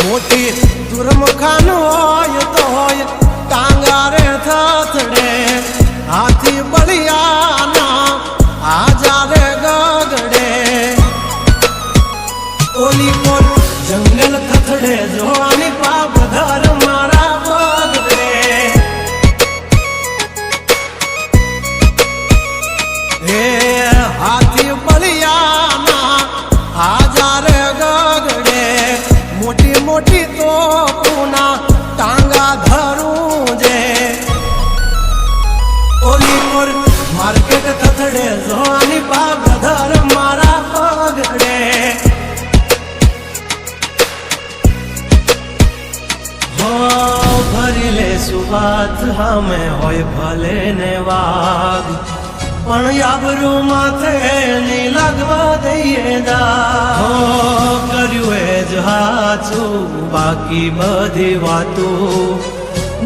મોટી દુર્મુખાન હોય તો હોય ટાંગા રે થથડે હાથી બળિયાના આજા રે ગગડે ઓલી કોલ જંગલ થથડે જોવાની પાપ ધર મારા બગડે હે હાથી બળિયાના આજા રે ગગડે મોટી મોટી તો પૂના ટાંગા ધરું જે ઓલી કોર માર્કેટ થથડે જોવાની પાપ ધર મારા બગડે ભરી લે સુવાત હમે હોય ભલે ને વાગ પણ યાબરૂ માથે ની લાગવા દઈએ દા કર્યું એ જ હાચું બાકી બધી વાતું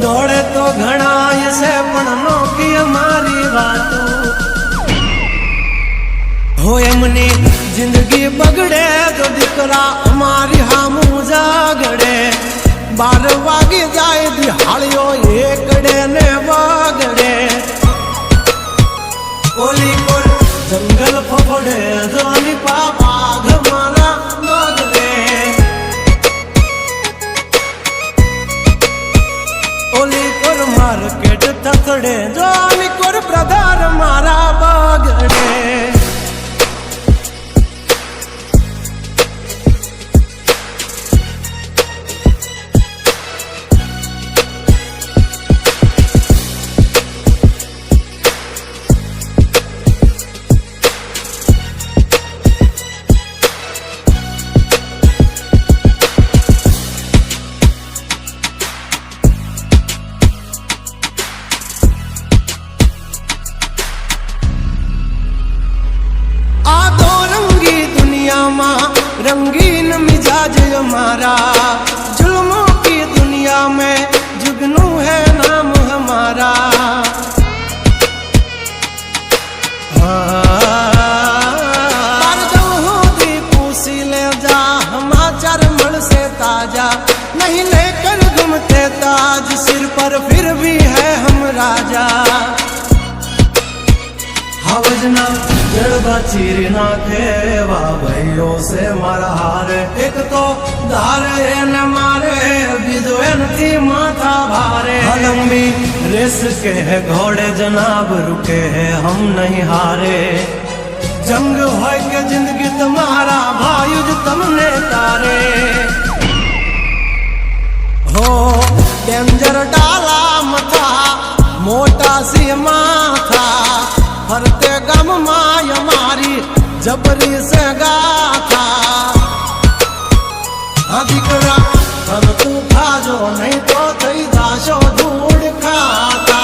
દોડે તો ઘણાય છે પણ નોકી મારી વાતું હો એમની જિંદગી બગડે તો દીકરા અમારી હામું જાગડે 12 વાગી જાય દિહાળીઓ એકડે ને વાગડે ઓલી કોર જંગલ ફફડે જોની પાપ મારા બગડે ઓલી કોર માર્કેટ થથડે જોની કોર બ્રધર મારા બગડે रंगीन मिजाज हमारा जुल्मों की दुनिया में जुगनू है नाम हमारा पूसी ले जा हमाचार मल से ताजा नहीं लेकर घूमते ताज सिर पर फिर भी है हम राजा हवजना जड़बा चीर नाखे वाह भाइयों से मारा हारे एक तो धारे न मारे बीजो थी माथा भारे लंबी रेस के है घोड़े जनाब रुके है हम नहीं हारे जंग हो के जिंदगी तुम्हारा भायुज तुमने तारे हो डेंजर डाला मथा मोटा सी माथा फरते गम माय मारी जबरी से गाथा अधिकरा हम तू खाजो नहीं तो थई जाशो धूड़ खाता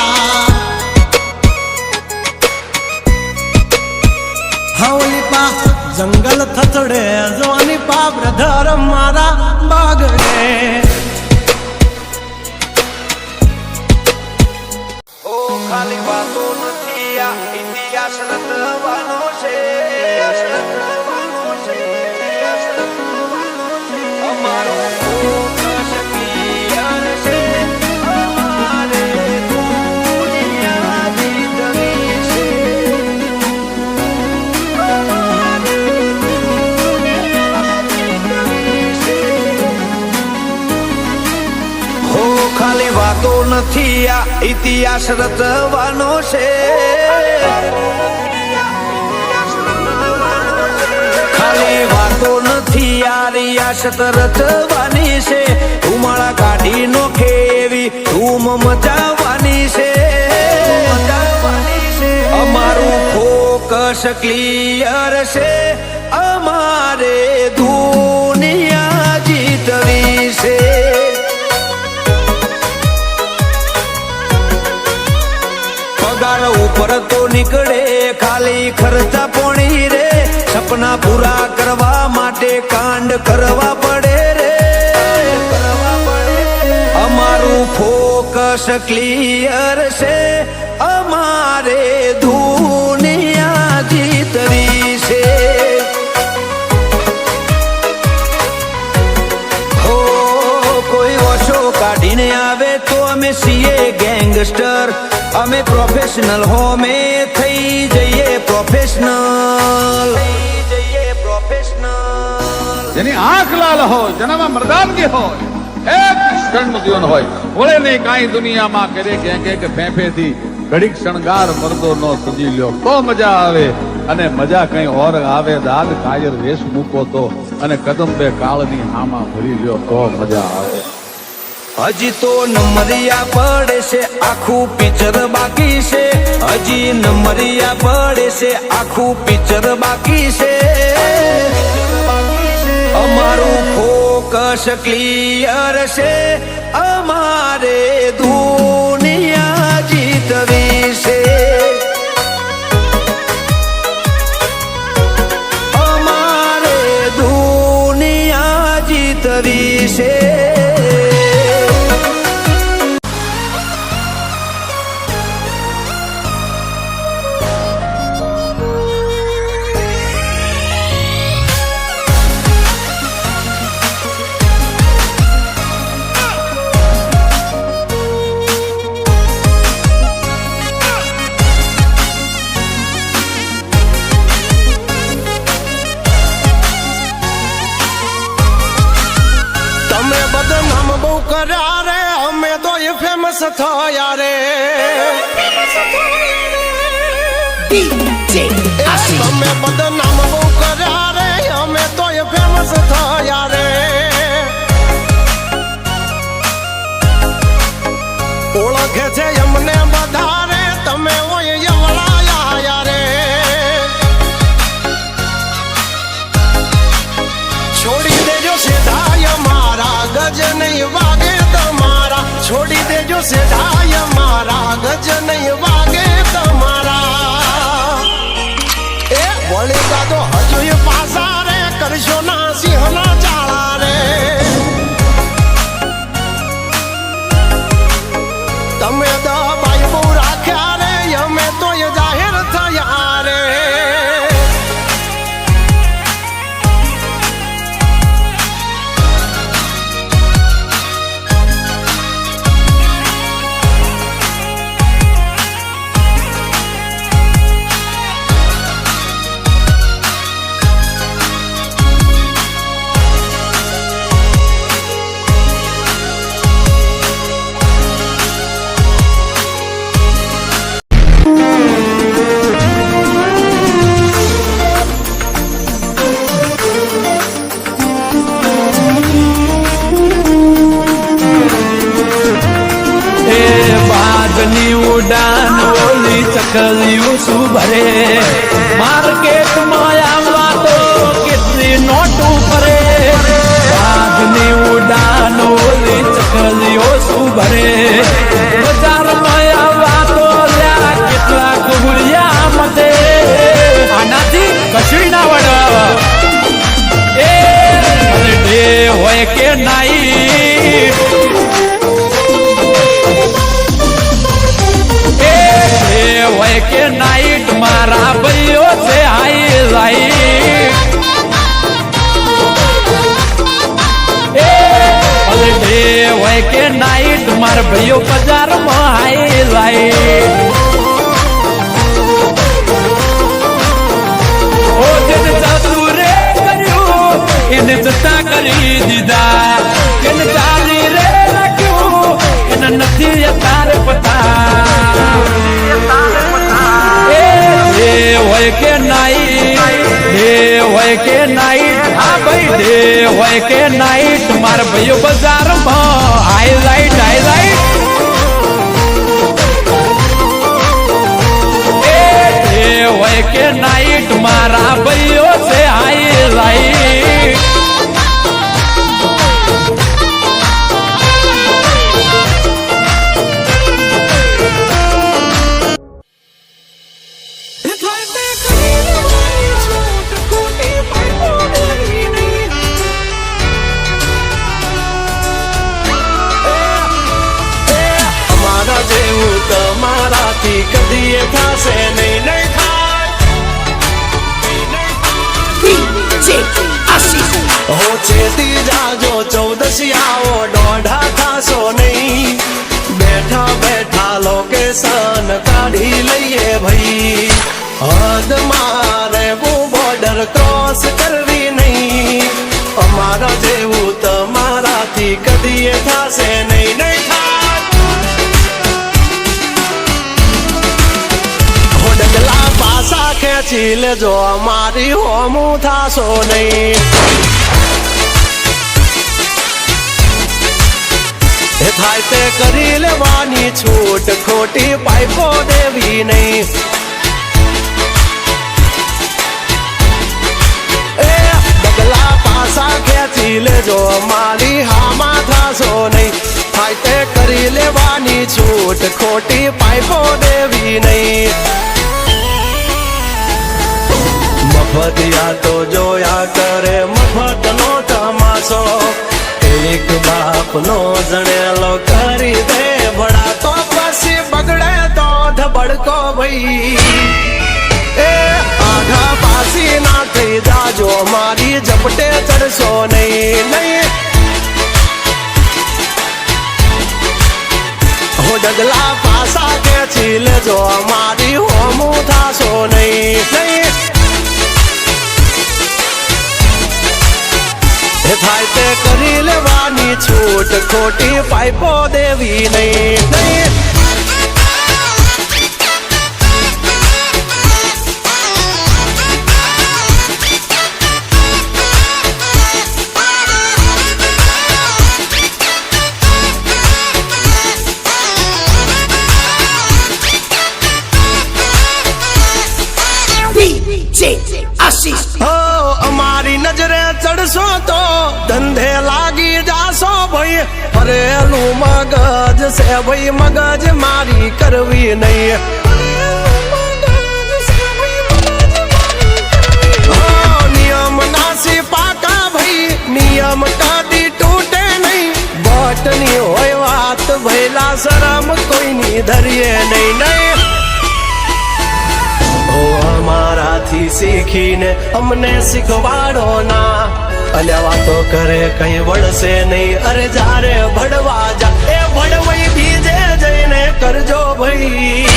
हवली पा जंगल थथड़े जोनी पा ब्रधर मारा बागड़े ओ खाली बातों नथिया इतिहास रचવાનો છે અમારો ફોકસ ક્લિયર છે અમારે દુનિયા જીતવી છે અમારે દુનિયા જીતવી છે હો ખાલી વાતો નથી આ ઇતિહાસ રચવાનો છે ખાલી વાતો નથી આ રિયાસત રચવાની છે ધુમાડા કાઢી નોખે એવી ધૂમ મચાવવાની છે અમારું ફોકસ ક્લિયર છે અમારે દુનિયા જીતવી છે પગાર ઉપર તો નીકળે ખાલી ખર્ચા પોણી રે સપના પૂરા કરવા માટે કાંડ કરવા પડે રે અમારું ફોકસ ક્લિયર છે અમારે દુનિયા જીતવી છે હો અમે છીએ ગેંગસ્ટર, અમે પ્રોફેશનલ હોમે થઈ જઈએ પ્રોફેશનલ. જેની આંખ લાલ હોય, જેનામાં મર્દાનગી હોય, એક ક્ષણનું જીવન હોય, વળે નહીં કાંઈ દુનિયામાં કરે કે ફેંફેથી ઘડીક શણગાર મરદો નો સજી લ્યો તો મજા આવે. અને મજા કઈ ઓર આવે, દાદ કાયર વેશ મૂકો તો, અને કદમ બે કાળની હામાં ભરી લ્યો તો મજા આવે. હજી તો નમરિયા પડે છે, આખું પિક્ચર બાકી છે. હજી નમરિયા પડે છે, આખું પિક્ચર બાકી છે. અમારું ફોકસ ક્લિયર છે, અમારે દુનિયા જીતવી છે. અમારે દુનિયા જીતવી છે. કર્યા રે અમે તો એ ફેમસ થયા રે. તમે બદનામ બહુ કર્યા રે, અમે તો એ ફેમસ થયા રે. ઓળખે છે અમને બધા રે, તમે ઓય એવડાયા રે. છોડી દેજો સીધાય મારા ગજ નહીં વાગે તમારા. છોડી દેજો સીધાય મારા ગજ નહીં વાગે તમારા. એ વળી કાદો હજુ પાસા રે, કરશો ના સિંહના ચાળા રે. તમે દબાઈ બહુ રાખ્યા રે, અમે તો એ જાહેર થયા રે. ઉડાન ઓલી ચકલીઓ શું ભરે, માર્કેટમાં આવવા તો કેટલી નોટું ભરે. વાઘની ઉડાન ઓલી ચકલીઓ શું ભરે, બજારમાં આવવા તો કેટલા કુબડિયા મતે. આનાથી કશું ના વડ એ ડે હોય કે નાઈ, હોય કે નાઈટ મારા ભાઈઓ છે હાઈ લાઈટ. એ ડે હોય કે નાઈટ મારા ભાઈઓ બજારમાં હાઈ લાઈટ. ઓ જેને જાદુ રે કર્યું એને જતા કરી દીધા, એને ચાલી રે રાખ્યું એને નથી અત્યારે પતા. હોય કે નાઈટ, ડે હોય કે નાઈટ, હા ભાઈ ડે હોય કે નાઈટ મારા ભાઈઓ બજારમાં હાઈલાઈટ હાઈલાઈટ. ડે હોય કે નાઈટ મારા ભાઈઓ છે હાઈલાઈટ. તમારાથી કદી થશે નહીં, નહીં થાય. હો ચેતી જાજો 14 આવો, દોઢા થાશો નહીં. બેઠા કાઢી લઈએ ભાઈ હદ મારે બોર્ડર ક્રોસ કરવી નહીં અમારા જેવું તમારાથી કદી થશે નહીં નહીં થાય ડગલા પાસા ખેંચી લેજો અમારી હોમું થાશો નહીં એ થાય તે કરી લેવાની છૂટ ખોટી પાઇપો દેવી નહીં એ ડગલા પાસા ખેંચી લેજો અમારી હામાં થાશો નહીં થાય તે કરી લેવાની છૂટ ખોટી પાઇપો દેવી નહીં મફતિયા તો જોયા કરે મફત નો તમાશો એક બાપ નો જણેલો કરી દે બડા તો પછી બગડે તો ધબડકો ભાઈ એ આઘા પાસી ના થઈ જાજો મારી ઝપટે ચડશો નહીં નહીં હો ડગલા પાસા ખેંચી લેજો મારી હોમું થાશો નહીં નહીં થાય તે કરી લેવાની છૂટ ખોટી પાઇપો દેવી નહીં નહીં અમારી નજરે ચડશો તો ધંધે લાગી જાશો ભાઈ ફરેલું મગજ છે ભાઈ મગજ મારી કરવી નહીં નિયમ નાસી પાકા ભાઈ નિયમ કદી તૂટે નહીં બટની હોય વાત ભૈલા શરમ કોઈની ધરીએ નહીં નહીં અમારાથી શીખીને અમને શીખવાડો ના અલ્યા વાતો કરે કઈ વળશે નહીં અરે જારે ભડવા જા એ ભડવાઈ બીજે જઈને કરજો ભાઈ